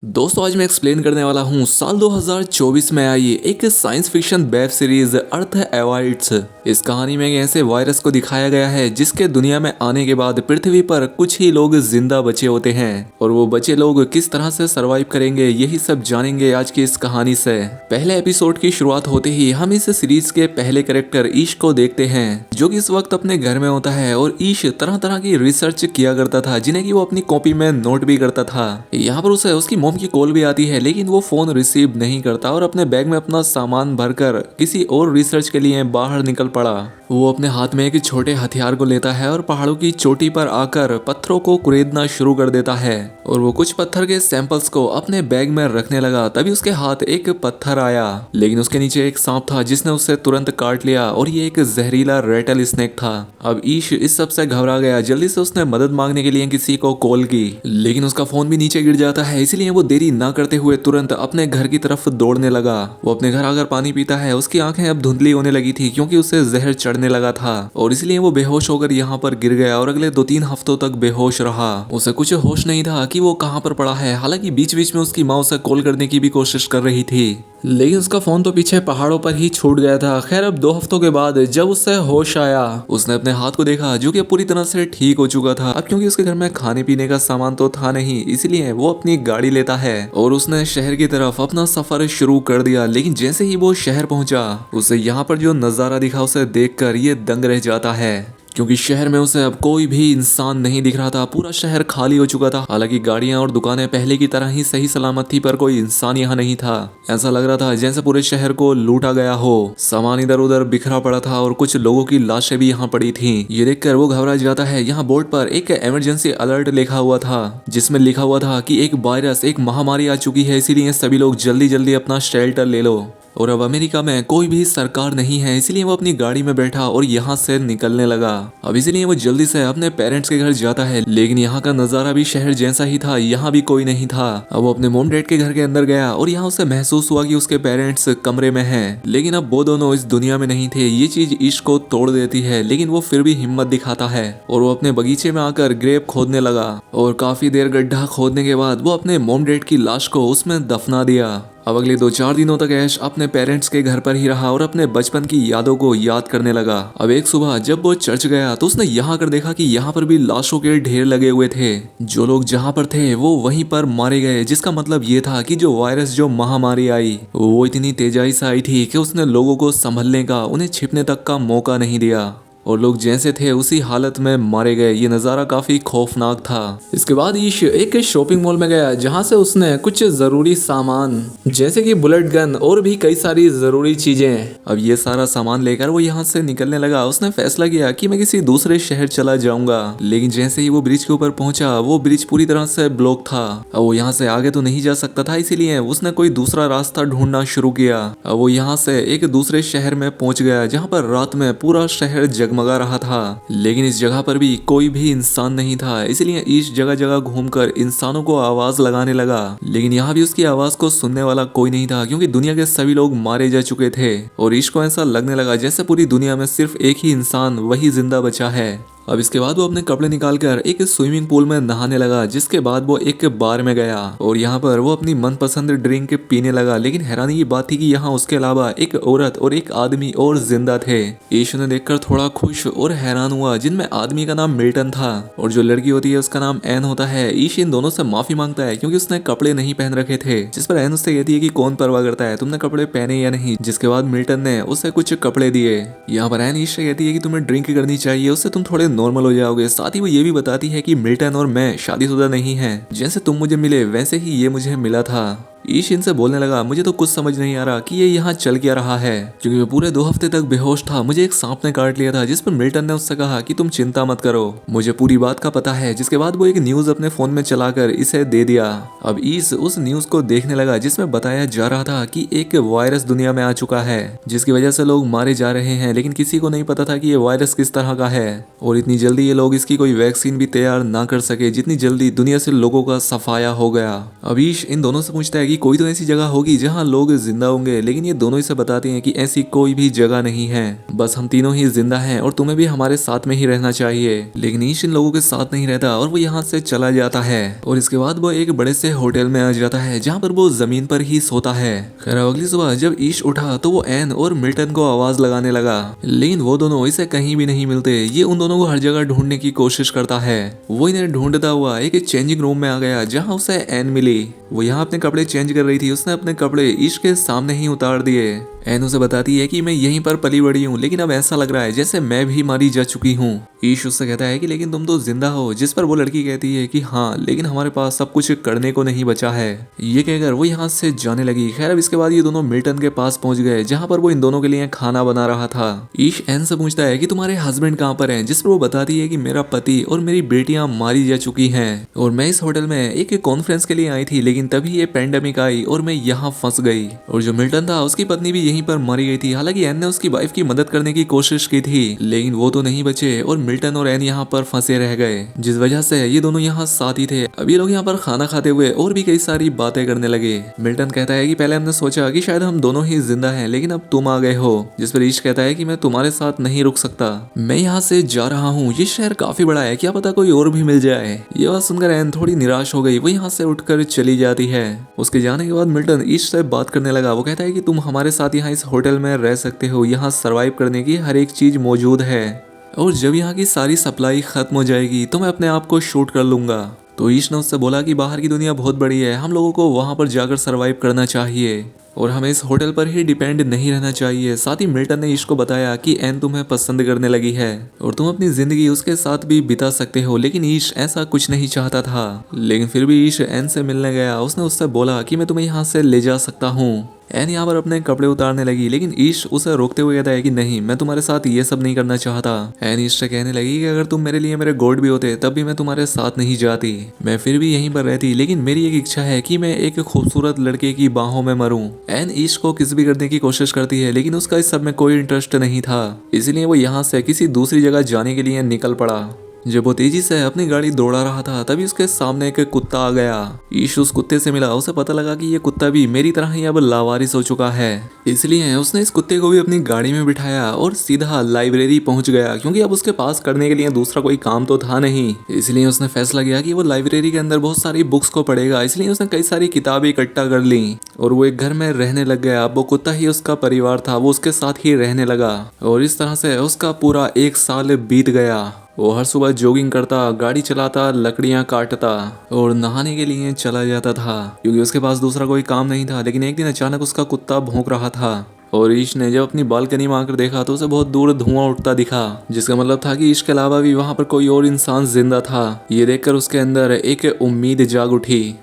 दोस्तों आज मैं एक्सप्लेन करने वाला हूँ साल 2024 में आई एक साइंस फिक्शन वेब सीरीज अर्थ अवॉइड्स। इस कहानी में एक ऐसे वायरस को दिखाया गया है जिसके दुनिया में आने के बाद पृथ्वी पर कुछ ही लोग जिंदा बचे होते हैं और वो बचे लोग किस तरह से सरवाइव करेंगे यही सब जानेंगे आज की इस कहानी से। पहले एपिसोड की शुरुआत होते ही हम इस सीरीज के पहले कैरेक्टर ईश को देखते हैं जो कि इस वक्त अपने घर में होता है और ईश तरह तरह की रिसर्च किया करता था जिन्हें कि वो अपनी कॉपी में नोट भी करता था। यहाँ पर उसे उसकी मॉम की कॉल भी आती है लेकिन वो फोन रिसीव नहीं करता और अपने बैग में अपना सामान भरकर किसी और रिसर्च के लिए बाहर निकल पड़ा। वो अपने हाथ में एक छोटे हथियार को लेता है और पहाड़ों की चोटी पर आकर पत्थरों को कुरेदना शुरू कर देता है और वो कुछ पत्थर के सैंपल्स को अपने बैग में रखने लगा। तभी उसके हाथ एक पत्थर आया लेकिन उसके नीचे एक सांप था जिसने उसे तुरंत काट लिया और ये एक जहरीला रेटल स्नेक था। अब ईश इस सब से घबरा गया। जल्दी से उसने मदद मांगने के लिए किसी को कॉल की लेकिन उसका फोन भी नीचे गिर जाता है, इसलिए वो देरी ना करते हुए तुरंत अपने घर की तरफ दौड़ने लगा। वो अपने घर आकर पानी पीता है। उसकी आंखें अब धुंधली होने लगी थी क्योंकि उसे जहर चढ़ने लगा था और इसलिए वो बेहोश होकर यहाँ पर गिर गया और अगले 2-3 हफ्तों तक बेहोश रहा। उसे कुछ होश नहीं था कि वो कहाँ पर पड़ा है। हालांकि बीच बीच में उसकी माँ उसे कॉल करने की भी कोशिश कर रही थी लेकिन उसका फोन तो पीछे पहाड़ों पर ही छूट गया था। खैर अब 2 हफ्तों के बाद जब उससे होश आया उसने अपने हाथ को देखा जो कि पूरी तरह से ठीक हो चुका था। अब क्योंकि उसके घर में खाने पीने का सामान तो था नहीं इसलिए वो अपनी गाड़ी लेता है और उसने शहर की तरफ अपना सफर शुरू कर दिया। लेकिन जैसे ही वो शहर पहुंचा उसे यहाँ पर जो नजारा दिखा उसे देखकर ये दंग रह जाता है क्योंकि शहर में उसे अब कोई भी इंसान नहीं दिख रहा था। पूरा शहर खाली हो चुका था। हालांकि गाड़ियां और दुकानें पहले की तरह ही सही सलामत थी पर कोई इंसान यहाँ नहीं था। ऐसा लग रहा था जैसे पूरे शहर को लूटा गया हो। सामान इधर उधर बिखरा पड़ा था और कुछ लोगों की लाशें भी यहाँ पड़ी थी। ये देखकर वो घबरा जाता है। यहाँ बोर्ड पर एक इमरजेंसी अलर्ट लिखा हुआ था जिसमें लिखा हुआ था कि एक वायरस एक महामारी आ चुकी है, इसीलिए सभी लोग जल्दी जल्दी अपना शेल्टर ले लो। और अब अमेरिका में कोई भी सरकार नहीं है, इसलिए वो अपनी गाड़ी में बैठा और यहाँ से निकलने लगा। अब इसलिए वो जल्दी से अपने पेरेंट्स के घर जाता है लेकिन यहाँ का नजारा भी शहर जैसा ही था, यहाँ भी कोई नहीं था। अब वो अपने मोम डैड के घर के अंदर गया और यहाँ उसे महसूस हुआ कि उसके पेरेंट्स कमरे में हैं लेकिन अब वो दोनों इस दुनिया में नहीं थे। ये चीज ईश को तोड़ देती है लेकिन वो फिर भी हिम्मत दिखाता है और वो अपने बगीचे में आकर ग्रेप खोदने लगा और काफी देर गड्ढा खोदने के बाद वो अपने मोम डैड की लाश को उसमें दफना दिया। अब अगले 2-4 दिनों तक ऐश अपने पेरेंट्स के घर पर ही रहा और अपने बचपन की यादों को याद करने लगा। अब एक सुबह जब वो चर्च गया तो उसने यहाँ कर देखा कि यहाँ पर भी लाशों के ढेर लगे हुए थे। जो लोग जहाँ पर थे वो वहीं पर मारे गए, जिसका मतलब ये था कि जो वायरस जो महामारी आई वो इतनी तेजाई से आई थी कि उसने लोगों को संभलने का, उन्हें छिपने तक का मौका नहीं दिया और लोग जैसे थे उसी हालत में मारे गए। ये नज़ारा काफी खौफनाक था। इसके बाद ईश एक शॉपिंग मॉल में गया जहां से उसने कुछ जरूरी सामान जैसे कि बुलेट गन और भी कई सारी जरूरी चीजें, अब ये सारा सामान लेकर वो यहाँ से निकलने लगा। उसने फैसला किया कि मैं किसी दूसरे शहर चला जाऊंगा लेकिन जैसे ही वो ब्रिज के ऊपर पहुंचा वो ब्रिज पूरी तरह से ब्लॉक था। अब वो यहाँ से आगे तो नहीं जा सकता था, इसीलिए उसने कोई दूसरा रास्ता ढूंढना शुरू किया। अब वो यहाँ से एक दूसरे शहर में पहुंच गया जहाँ पर रात में पूरा शहर जगमगा रहा था लेकिन इस जगह पर भी कोई भी इंसान नहीं था। इसलिए ईश जगह जगह घूमकर इंसानों को आवाज लगाने लगा लेकिन यहाँ भी उसकी आवाज को सुनने वाला कोई नहीं था क्योंकि दुनिया के सभी लोग मारे जा चुके थे और ईश को ऐसा लगने लगा जैसे पूरी दुनिया में सिर्फ एक ही इंसान वही जिंदा बचा है। अब इसके बाद वो अपने कपड़े निकालकर एक स्विमिंग पूल में नहाने लगा, जिसके बाद वो एक बार में गया और यहाँ पर वो अपनी मनपसंद ड्रिंक पीने लगा। लेकिन हैरानी की बात थी कि यहाँ उसके अलावा एक औरत और एक आदमी और जिंदा थे। ईश ने देखकर थोड़ा खुश और हैरान हुआ, जिनमें आदमी का नाम मिल्टन था और जो लड़की होती है उसका नाम एन होता है। ईश इन दोनों से माफी मांगता है क्योंकि उसने कपड़े नहीं पहन रखे थे, जिस पर एन उससे कहती है कि कौन परवाह करता है, तुमने कपड़े पहने या नहीं। जिसके बाद मिल्टन ने उसे कुछ कपड़े दिए। यहाँ पर एन ईश से कहती है कि तुम्हें ड्रिंक करनी चाहिए, उससे तुम थोड़े नॉर्मल हो जाओगे। साथ ही वो ये भी बताती है कि मिल्टन और मैं शादीशुदा नहीं हैं, जैसे तुम मुझे मिले वैसे ही ये मुझे मिला था। ईश इनसे बोलने लगा, मुझे तो कुछ समझ नहीं आ रहा कि ये यहाँ चल क्या रहा है, क्योंकि मैं पूरे 2 हफ्ते तक बेहोश था। मुझे एक सांप ने काट लिया था, जिस पर मिल्टन ने उससे कहा कि तुम चिंता मत करो, मुझे पूरी बात का पता है। जिसके बाद वो एक न्यूज अपने फोन में चलाकर इसे दे दिया। अब ईश उस न्यूज को देखने लगा जिसमें बताया जा रहा था कि एक वायरस दुनिया में आ चुका है जिसकी वजह से लोग मारे जा रहे हैं, लेकिन किसी को नहीं पता था कि ये वायरस किस तरह का है और इतनी जल्दी ये लोग इसकी कोई वैक्सीन भी तैयार ना कर सके जितनी जल्दी दुनिया से लोगों का सफाया हो गया। अब ईश इन दोनों से पूछता है कि कोई तो ऐसी जगह होगी जहाँ लोग जिंदा होंगे, लेकिन ये दोनों इसे बताते हैं कि ऐसी कोई भी जगह नहीं है, बस हम तीनों ही जिंदा हैं और तुम्हें भी हमारे साथ में ही रहना चाहिए। लेकिन ईश इन लोगों के साथ नहीं रहता और वो यहाँ से चला जाता है और इसके बाद वो एक बड़े से होटल में आ जाता है जहाँ पर वो जमीन पर ही सोता है। खैर अगली सुबह जब ईश उठा तो वो एन और मिल्टन को आवाज लगाने लगा, लेकिन वो दोनों इसे कहीं भी नहीं मिलते। ये उन दोनों को हर जगह ढूंढने की कोशिश करता है। वो इन्हें ढूंढता हुआ एक चेंजिंग रूम में आ गया जहाँ उसे एन मिली। वो यहाँ अपने कपड़े चेंज कर रही थी। उसने अपने कपड़े ईश के सामने ही उतार दिए। एन उसे बताती है कि मैं यहीं पर पली बड़ी हूँ, लेकिन अब ऐसा लग रहा है जैसे मैं भी मारी जा चुकी हूँ। ईश उससे कहता है कि लेकिन तुम तो जिंदा हो, जिस पर वो लड़की कहती है कि हाँ, लेकिन हमारे पास सब कुछ करने को नहीं बचा है। ये कहकर वो यहाँ से जाने लगी। खैर अब इसके बाद ये दोनों मिल्टन के पास पहुंच गए जहाँ पर वो इन दोनों के लिए खाना बना रहा था। ईश एन से पूछता है कि तुम्हारे हस्बैंड कहाँ पर हैं, जिस पर वो बताती है कि मेरा पति और मेरी बेटियां मारी जा चुकी हैं और मैं इस होटल में एक कॉन्फ्रेंस के लिए आई थी, लेकिन तभी ये पेंडेमिक आई और मैं यहाँ फंस गई। और जो मिल्टन था उसकी पत्नी भी यहीं पर मारी गई थी। हालांकि एन ने उसकी वाइफ की मदद करने की कोशिश की थी, लेकिन वो तो नहीं बचे और मिल्टन और एन यहाँ पर फंसे रह गए, जिस वजह से ये दोनों यहाँ साथ ही थे। अब ये लोग यहाँ पर खाना खाते हुए और भी कई सारी बातें करने लगे। मिल्टन कहता है कि पहले हमने सोचा कि शायद हम दोनों ही जिंदा हैं, लेकिन अब तुम आ गए हो। जिस पर ईश कहता है कि मैं तुम्हारे साथ नहीं रुक सकता, मैं यहाँ से जा रहा हूँ। ये शहर काफी बड़ा है, क्या पता कोई और भी मिल जाए। ये बात सुनकर एन थोड़ी निराश हो गई। वो यहाँ से उठकर चली जाती है। उसके जाने के बाद मिल्टन ईश से बात करने लगा। वो कहता है कि तुम हमारे साथ यहाँ इस होटल में रह सकते हो, यहाँ सरवाइव करने की हर एक चीज मौजूद है और जब यहाँ की सारी सप्लाई खत्म हो जाएगी तो मैं अपने आप को शूट कर लूंगा। तो ईश ने उससे बोला कि बाहर की दुनिया बहुत बड़ी है, हम लोगों को वहां पर जाकर सरवाइव करना चाहिए और हमें इस होटल पर ही डिपेंड नहीं रहना चाहिए। साथ ही मिल्टन ने ईश को बताया कि एन तुम्हें पसंद करने लगी है और तुम अपनी जिंदगी उसके साथ भी बिता सकते हो। लेकिन ईश ऐसा कुछ नहीं चाहता था, लेकिन फिर भी ईश एन से मिलने गया। उसने उससे बोला कि मैं तुम्हें यहाँ से ले जा सकता हूँ। एन यहाँ पर अपने कपड़े उतारने लगी, लेकिन ईश उसे रोकते हुए कहता है कि नहीं, मैं तुम्हारे साथ ये सब नहीं करना चाहता। एन ईश से कहने लगी कि अगर तुम मेरे लिए मेरे गॉड भी होते तब भी मैं तुम्हारे साथ नहीं जाती, मैं फिर भी यहीं पर रहती, लेकिन मेरी एक इच्छा है कि मैं एक खूबसूरत लड़के की बाहों में मरूं। एन ईश को किस भी करने की कोशिश करती है, लेकिन उसका इस सब में कोई इंटरेस्ट नहीं था, इसलिए वो यहाँ से किसी दूसरी जगह जाने के लिए निकल पड़ा। जब वो तेजी से अपनी गाड़ी दौड़ा रहा था तभी उसके सामने एक कुत्ता आ गया। ईश उस कुत्ते से मिला। उसे पता लगा कि ये कुत्ता भी मेरी तरह ही अब लावारिस हो चुका है, इसलिए उसने इस कुत्ते को भी अपनी गाड़ी में बिठाया और सीधा लाइब्रेरी पहुंच गया, क्योंकि अब उसके पास करने के लिए दूसरा कोई काम तो था नहीं। इसलिए उसने फैसला किया कि वो लाइब्रेरी के अंदर बहुत सारी बुक्स को पढ़ेगा। इसलिए उसने कई सारी किताबें इकट्ठा कर ली और वो एक घर में रहने लग गया। अब वो कुत्ता ही उसका परिवार था, वो उसके साथ ही रहने लगा और इस तरह से उसका पूरा 1 साल बीत गया। वो हर सुबह जॉगिंग करता, गाड़ी चलाता, लकड़ियां काटता और नहाने के लिए चला जाता था, क्योंकि उसके पास दूसरा कोई काम नहीं था। लेकिन एक दिन अचानक उसका कुत्ता भौंक रहा था और ईश ने जब अपनी बालकनी में आकर देखा तो उसे बहुत दूर धुआं उठता दिखा, जिसका मतलब था कि ईश के अलावा भी वहां पर कोई और इंसान जिंदा था। ये देखकर उसके अंदर एक उम्मीद जाग उठी।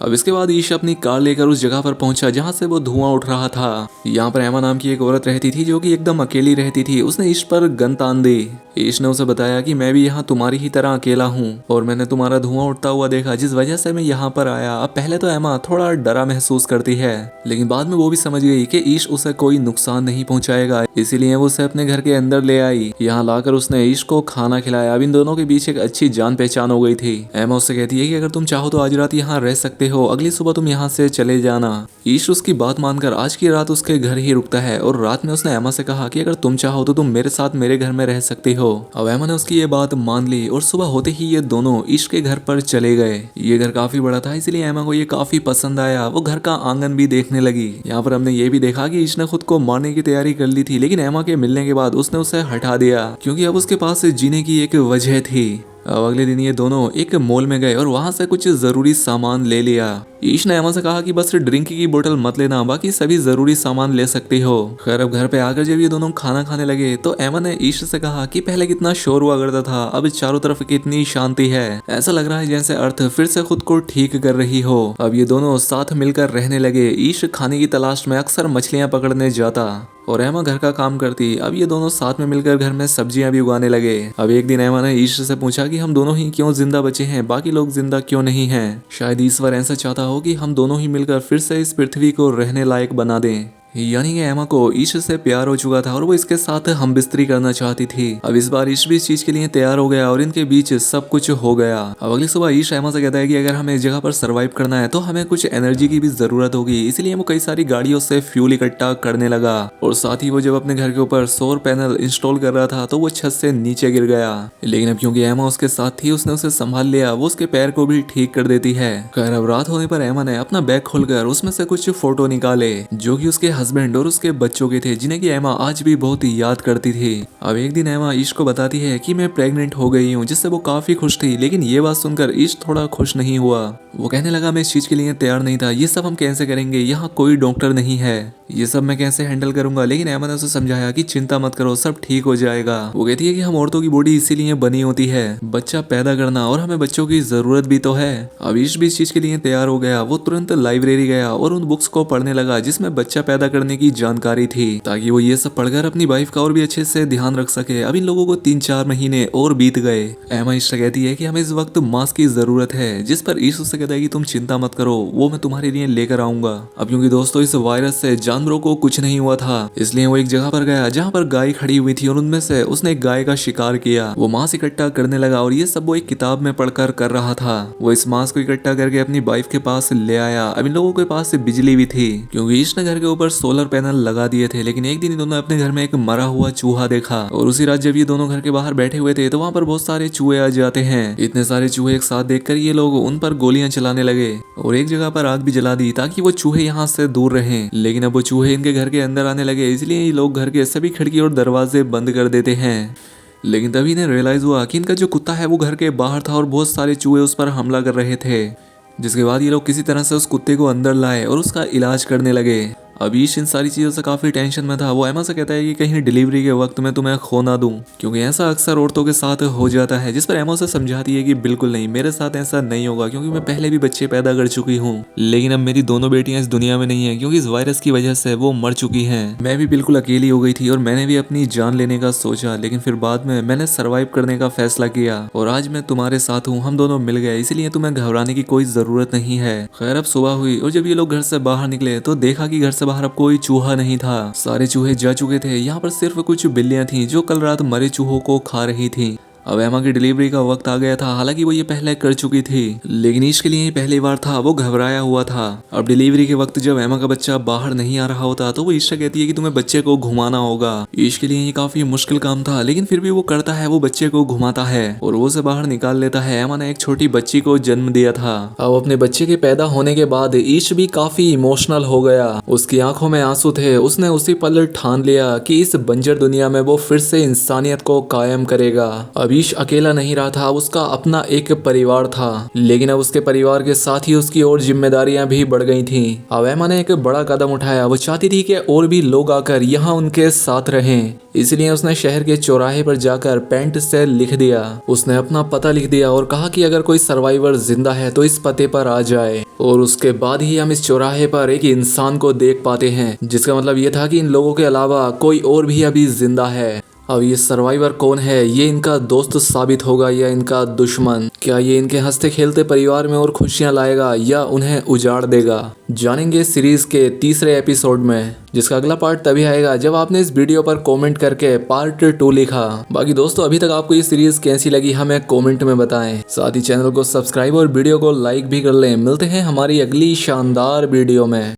अब इसके बाद ईश अपनी कार लेकर उस जगह पर पहुंचा जहां से वो धुआं उठ रहा था। यहाँ पर एमा नाम की एक औरत रहती थी जो कि एकदम अकेली रहती थी। उसने ईश पर गन तान दी। ईश ने उसे बताया कि मैं भी यहाँ तुम्हारी ही तरह अकेला हूँ और मैंने तुम्हारा धुआं उठता हुआ देखा, जिस वजह से मैं यहाँ पर आया। अब पहले तो एमा थोड़ा डरा महसूस करती है, लेकिन बाद में वो भी समझ गई कि ईश उसे कोई नुकसान नहीं पहुंचाएगा, इसीलिए वो उसे अपने घर के अंदर ले आई। यहाँ लाकर उसने ईश को खाना खिलाया। अब इन दोनों के बीच एक अच्छी जान पहचान हो गई थी। एमा उससे कहती है कि अगर तुम चाहो तो आज रात यहाँ रह सकते हो, अगली सुबह तुम यहाँ से चले जाना। ईश उसकी बात मानकर आज की रात उसके घर ही रुकता है और रात में उसने एमा से कहा कि अगर तुम चाहो तो तुम मेरे साथ मेरे घर में रह सकते हो। अब एमा ने उसकी ये बात मान ली और सुबह होते ही ये दोनों ईश के घर पर चले गए। ये घर काफी बड़ा था, इसलिए एमा को ये काफी पसंद आया। वो घर का आंगन भी देखने लगी। यहाँ पर हमने ये भी देखा कि ईश ने खुद को मारने की तैयारी कर ली थी, लेकिन एमा के मिलने के बाद उसने उसे हटा दिया, क्योंकि अब उसके पास जीने की एक वजह थी। अब अगले दिन ये दोनों एक मॉल में गए और वहां से कुछ जरूरी सामान ले लिया। ईश ने एमा से कहा कि बस ड्रिंक की बोतल मत लेना, बाकी सभी जरूरी सामान ले सकती हो। खैर अब घर पे आकर जब ये दोनों खाना खाने लगे तो एमा ने ईश से कहा कि पहले कितना शोर हुआ करता था, अब चारों तरफ कितनी शांति है, ऐसा लग रहा है जैसे अर्थ फिर से खुद को ठीक कर रही हो। अब ये दोनों साथ मिलकर रहने लगे। ईश खाने की तलाश में अक्सर मछलियां पकड़ने जाता और एमा घर का काम करती। अब ये दोनों साथ में मिलकर घर में सब्जियां भी उगाने लगे। अब एक दिन एमा ने ईश से पूछा कि हम दोनों ही क्यों जिंदा बचे हैं, बाकी लोग जिंदा क्यों नहीं हैं। शायद ईश्वर ऐसा चाहता हो कि हम दोनों ही मिलकर फिर से इस पृथ्वी को रहने लायक बना दें। यानी कि एमा को ईश से प्यार हो चुका था और वो इसके साथ हम बिस्तरी करना चाहती थी। अब इस बार ईश भी इस चीज के लिए तैयार हो गया और इनके बीच सब कुछ हो गया। अब अगली सुबह ईश एमा से कहता है कि अगर हमें इस जगह पर सरवाइव करना है तो हमें कुछ एनर्जी की भी जरूरत होगी, इसलिए वो कई सारी गाड़ियों से फ्यूल इकट्ठा करने लगा। और साथ ही वो जब अपने घर के ऊपर सौर पैनल इंस्टॉल कर रहा था तो वो छत से नीचे गिर गया। लेकिन अब क्योंकि एमा उसके साथ थी उसने उसे संभाल लिया, वो उसके पैर को भी ठीक कर देती है। खैर अब रात होने पर एमा ने अपना बैग खोलकर उसमें से कुछ फोटो निकाले जो कि उसके हस्बैंड और उसके बच्चों के थे, जिन्हें की एमा आज भी बहुत ही याद करती थी। अब एक दिन एमा ईश को बताती है कि मैं प्रेग्नेंट हो गई हूँ, जिससे वो काफी खुश थी। लेकिन ये बात सुनकर ईश थोड़ा खुश नहीं हुआ। वो कहने लगा मैं इस चीज के लिए तैयार नहीं था, ये सब हम कैसे करेंगे, यहाँ कोई डॉक्टर नहीं है, ये सब मैं कैसे हैंडल करूंगा। लेकिन एमा ने उसे समझाया कि चिंता मत करो, सब ठीक हो जाएगा। वो कहती है कि हम औरतों की बॉडी इसीलिए बनी होती है, बच्चा पैदा करना, और हमें बच्चों की जरूरत भी तो है। अब ईश भी इस चीज के लिए तैयार हो गया। वो तुरंत लाइब्रेरी गया और उन बुक्स को पढ़ने लगा जिसमें बच्चा पैदा करने की जानकारी थी, ताकि वो ये सब पढ़कर अपनी वाइफ का और भी अच्छे से ध्यान रख सके। अब इन लोगों को 3-4 महीने और बीत गए। एमा ईश से कहती है कि हमें इस वक्त मास्क की जरूरत है, जिस पर ईश उससे कहता है कि तुम चिंता मत करो, वो मैं तुम्हारे लिए लेकर आऊंगा। अब क्योंकि दोस्तों इस वायरस से जानवरों को कुछ नहीं हुआ था, इसलिए वो एक जगह पर गया जहाँ पर गाय खड़ी हुई थी और उनमें से उसने एक गाय का शिकार किया। वो मांस इकट्ठा करने लगा और ये सब वो एक किताब में पढ़कर कर रहा था। वो इस मांस को इकट्ठा करके अपनी वाइफ के पास ले आया। अब इन लोगों के पास बिजली भी थी क्योंकि ईश ने घर के ऊपर सोलर पैनल लगा दिए थे। लेकिन एक दिन इन दोनों अपने घर में एक मरा हुआ चूहा देखा और उसी रात जब ये दोनों घर के बाहर बैठे हुए थे तो वहाँ पर बहुत सारे चूहे आ जाते हैं। इतने सारे चूहे एक साथ देखकर ये लोग उन पर गोलियां चलाने लगे और एक जगह पर आग भी जला दी ताकि वो चूहे यहाँ से दूर रहें। लेकिन अब वो चूहे इनके घर के अंदर आने लगे, इसलिए ये लोग घर के सभी खिड़की और दरवाजे बंद कर देते हैं। लेकिन तभी इन्हें रियलाइज हुआ कि इनका जो कुत्ता है वो घर के बाहर था और बहुत सारे चूहे उस पर हमला कर रहे थे। जिसके बाद ये लोग किसी तरह से उस कुत्ते को अंदर लाए और उसका इलाज करने लगे। अब ईश इन सारी चीज़ों से काफ़ी टेंशन में था। वो एमा से कहता है कि कहीं डिलीवरी के वक्त में तुम्हें खो ना दूं, क्योंकि ऐसा अक्सर औरतों के साथ हो जाता है। जिस पर एमा उसे समझाती है कि बिल्कुल नहीं, मेरे साथ ऐसा नहीं होगा, क्योंकि मैं पहले भी बच्चे पैदा कर चुकी हूँ। लेकिन अब मेरी दोनों बेटियां इस दुनिया में नहीं है क्योंकि इस वायरस की वजह से वो मर चुकी हैं। मैं भी बिल्कुल अकेली हो गई थी और मैंने भी अपनी जान लेने का सोचा, लेकिन फिर बाद में मैंने सर्वाइव करने का फैसला किया और आज मैं तुम्हारे साथ हूँ, हम दोनों मिल गए, इसलिए तुम्हें घबराने की कोई जरूरत नहीं है। खैर अब सुबह हुई और जब ये लोग घर से बाहर निकले तो देखा कि घर से बाहर अब कोई चूहा नहीं था, सारे चूहे जा चुके थे। यहाँ पर सिर्फ कुछ बिल्लियां थी जो कल रात मरे चूहों को खा रही थी। अब एमा की डिलीवरी का वक्त आ गया था। हालांकि वो ये पहले कर चुकी थी, लेकिन ईश के लिए ये पहली बार था। वो घबराया हुआ था। अब डिलीवरी के वक्त जब एमा का बच्चा बाहर नहीं आ रहा होता तो वो ईश से कहती है कि तुम्हें बच्चे को घुमाना होगा। ईश के लिए ये काफी मुश्किल काम था, लेकिन फिर भी वो करता है। वो बच्चे को घुमाता है और वो उसे बाहर निकाल लेता है। एमा ने एक छोटी बच्ची को जन्म दिया था। अब अपने बच्चे के पैदा होने के बाद ईश भी काफी इमोशनल हो गया। उसकी आंखों में आंसू थे। उसने उसी पल ठान लिया कि इस बंजर दुनिया में वो फिर से इंसानियत को कायम करेगा। अब ईश अकेला नहीं रहा था, उसका अपना एक परिवार था। लेकिन अब उसके परिवार के साथ ही उसकी और जिम्मेदारियां भी बढ़ गई थीं। अब एमा ने एक बड़ा कदम उठाया। वो चाहती थी कि और भी लोग आकर यहाँ उनके साथ रहें, इसलिए उसने शहर के चौराहे पर जाकर पेंट से लिख दिया। उसने अपना पता लिख दिया और कहा कि अगर कोई सर्वाइवर जिंदा है तो इस पते पर आ जाए। और उसके बाद ही हम इस चौराहे पर एक इंसान को देख पाते हैं, जिसका मतलब ये था कि इन लोगों के अलावा कोई और भी अभी जिंदा है। अब ये सर्वाइवर कौन है, ये इनका दोस्त साबित होगा या इनका दुश्मन? क्या ये इनके हंसते खेलते परिवार में और खुशियां लाएगा या उन्हें उजाड़ देगा? जानेंगे सीरीज के तीसरे एपिसोड में, जिसका अगला पार्ट तभी आएगा जब आपने इस वीडियो पर कमेंट करके पार्ट 2 लिखा। बाकी दोस्तों अभी तक आपको ये सीरीज कैसी लगी हमें कमेंट में बताएं। साथ ही चैनल को सब्सक्राइब और वीडियो को लाइक भी कर लें। मिलते हैं हमारी अगली शानदार वीडियो में।